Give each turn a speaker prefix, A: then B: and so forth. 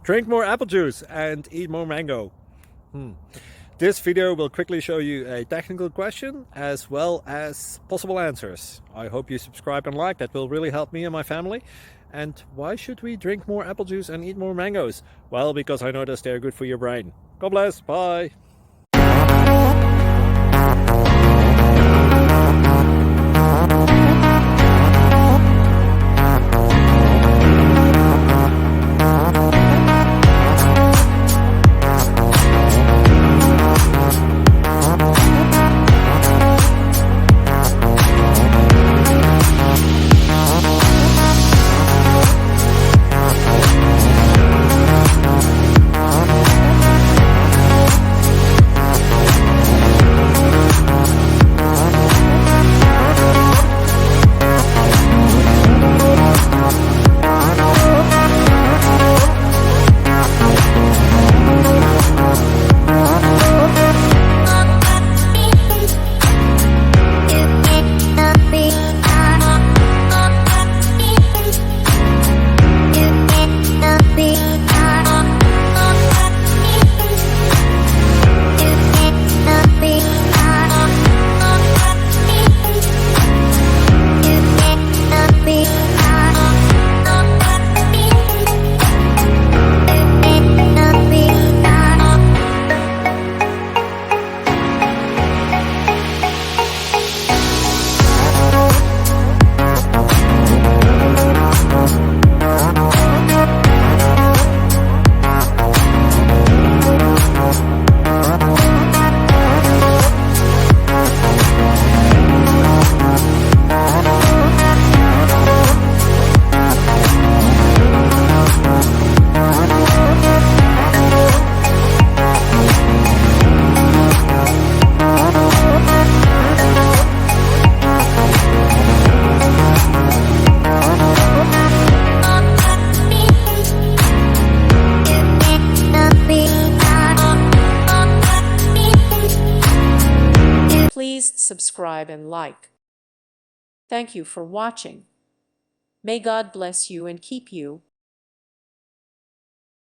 A: Drink more apple juice and eat more mango. This video will quickly show you a technical question as well as possible answers. I hope you subscribe and like, that will really help me and my family. And why should we drink more apple juice and eat more mangoes? Well, because I noticed they're good for your brain. God bless, bye!
B: Please subscribe and like. Thank you for watching. May God bless you and keep you.